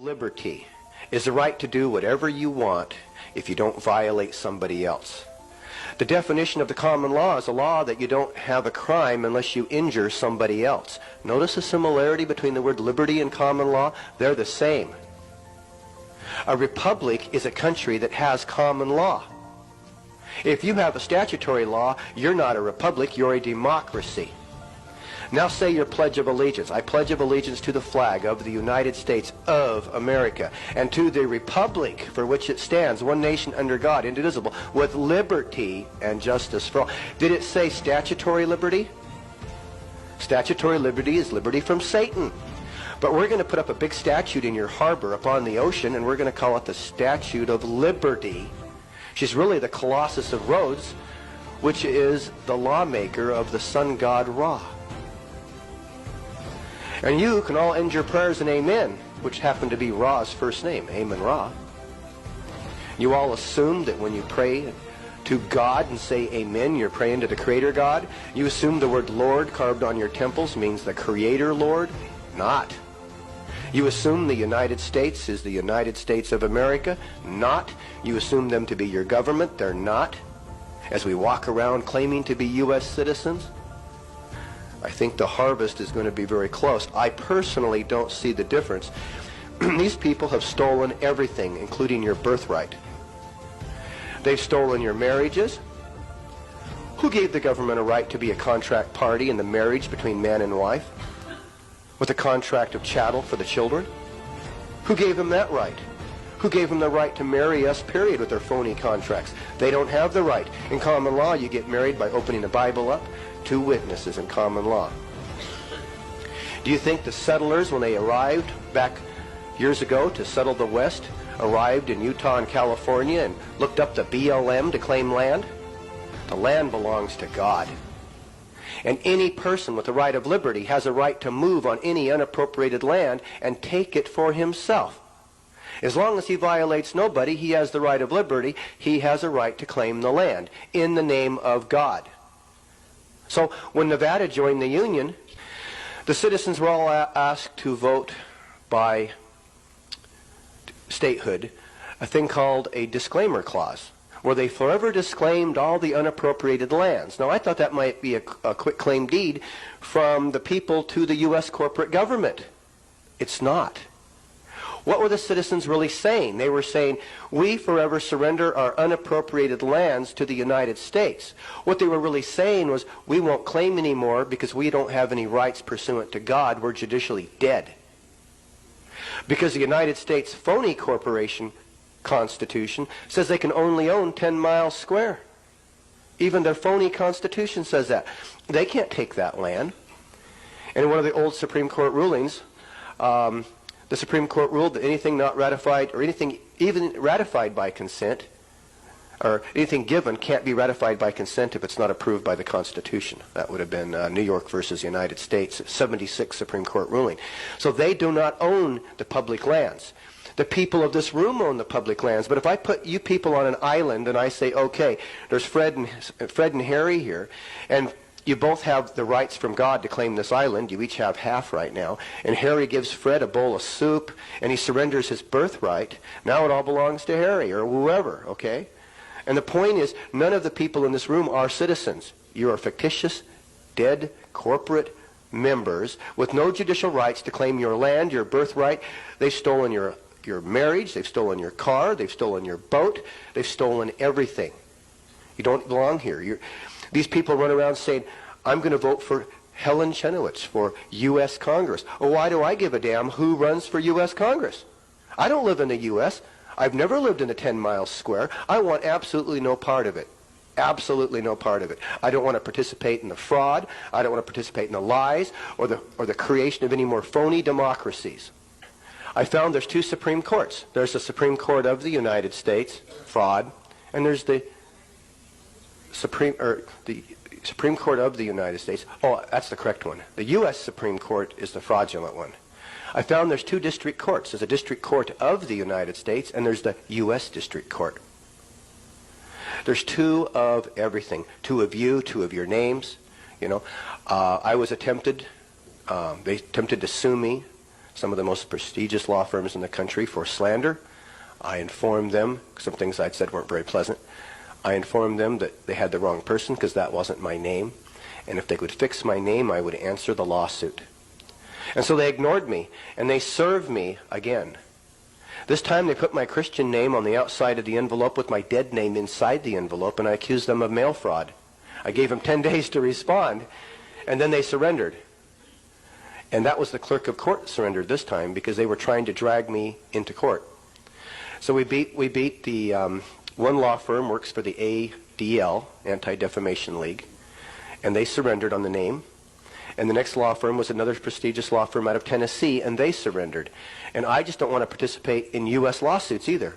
liberty is the right to do whatever you want if you don't violate somebody else. The definition of the common law is a law that you don't have a crime unless you injure somebody else. Notice the similarity between the word liberty and common law? They're the same. A republic is a country that has common law. If you have a statutory law, you're not a republic, you're a democracy. Now say your Pledge of Allegiance. I pledge of allegiance to the flag of the United States of America and to the republic for which it stands, one nation under God, indivisible, with liberty and justice for all. Did it say statutory liberty? Statutory liberty is liberty from Satan. But we're going to put up a big statue in your harbor upon the ocean, and we're going to call it the Statue of Liberty. She's really the Colossus of Rhodes, which is the lawmaker of the sun god Ra. And you can all end your prayers in Amen, which happened to be Ra's first name, Amen-Ra. You all assume that when you pray to God and say Amen, you're praying to the Creator God. You assume the word Lord carved on your temples means the Creator Lord. Not. You assume the United States is the United States of America. Not. You assume them to be your government. They're not. As we walk around claiming to be U.S. citizens, I think the harvest is going to be very close. I personally don't see the difference. These people have stolen everything, including your birthright. They've stolen your marriages. Who gave the government a right to be a contract party in the marriage between man and wife? With a contract of chattel for the children? Who gave them that right? Who gave them the right to marry us, period, with their phony contracts? They don't have the right. In common law, you get married by opening the Bible up. 2 witnesses in common law. Do you think the settlers, when they arrived back years ago to settle the West, arrived in Utah and California and looked up the BLM to claim land? The land belongs to God. And any person with the right of liberty has a right to move on any unappropriated land and take it for himself. As long as he violates nobody, he has the right of liberty. He has a right to claim the land in the name of God. So when Nevada joined the Union, the citizens were all asked to vote by statehood, a thing called a disclaimer clause, where they forever disclaimed all the unappropriated lands. Now, I thought that might be a quitclaim deed from the people to the U.S. corporate government. It's not. What were the citizens really saying? They were saying, we forever surrender our unappropriated lands to the United States. What they were really saying was, we won't claim anymore because we don't have any rights pursuant to God. We're judicially dead. Because the United States phony corporation constitution says they can only own 10 miles square. Even their phony constitution says that. They can't take that land. And in one of the old Supreme Court rulings, the Supreme Court ruled that anything not ratified, or anything even ratified by consent, or anything given can't be ratified by consent if it's not approved by the Constitution. That would have been New York versus the United States, 76 Supreme Court ruling. So they do not own the public lands. The people of this room own the public lands. But if I put you people on an island and I say, okay, there's Fred and Harry here, and you both have the rights from God to claim this island. You each have half right now. And Harry gives Fred a bowl of soup, and he surrenders his birthright. Now it all belongs to Harry or whoever, okay? And the point is, none of the people in this room are citizens. You are fictitious, dead, corporate members with no judicial rights to claim your land, your birthright. They've stolen your marriage. They've stolen your car. They've stolen your boat. They've stolen everything. You don't belong here. These people run around saying, I'm going to vote for Helen Chenoweth for U.S. Congress. Well, why do I give a damn who runs for U.S. Congress? I don't live in the U.S. I've never lived in the 10 miles square. I want absolutely no part of it. Absolutely no part of it. I don't want to participate in the fraud. I don't want to participate in the lies or the creation of any more phony democracies. I found there's 2 Supreme Courts. There's the Supreme Court of the United States, fraud, and there's the Supreme Court of the United States. Oh, that's the correct one. The U.S. Supreme Court is the fraudulent one. I found there's 2 district courts. There's a District Court of the United States, and there's the U.S. District Court. There's 2 of everything. 2 of you, 2 of your names. You know, I was attempted. They attempted to sue me some of the most prestigious law firms in the country, for slander. I informed them, some things I'd said weren't very pleasant. I informed them that they had the wrong person because that wasn't my name. And if they could fix my name, I would answer the lawsuit. And so they ignored me, and they served me again. This time they put my Christian name on the outside of the envelope with my dead name inside the envelope, and I accused them of mail fraud. I gave them 10 days to respond, and then they surrendered. And that was the clerk of court that surrendered this time because they were trying to drag me into court. So we beat the one law firm works for the ADL, Anti-Defamation League, and they surrendered on the name. And the next law firm was another prestigious law firm out of Tennessee, and they surrendered. And I just don't want to participate in U.S. lawsuits either.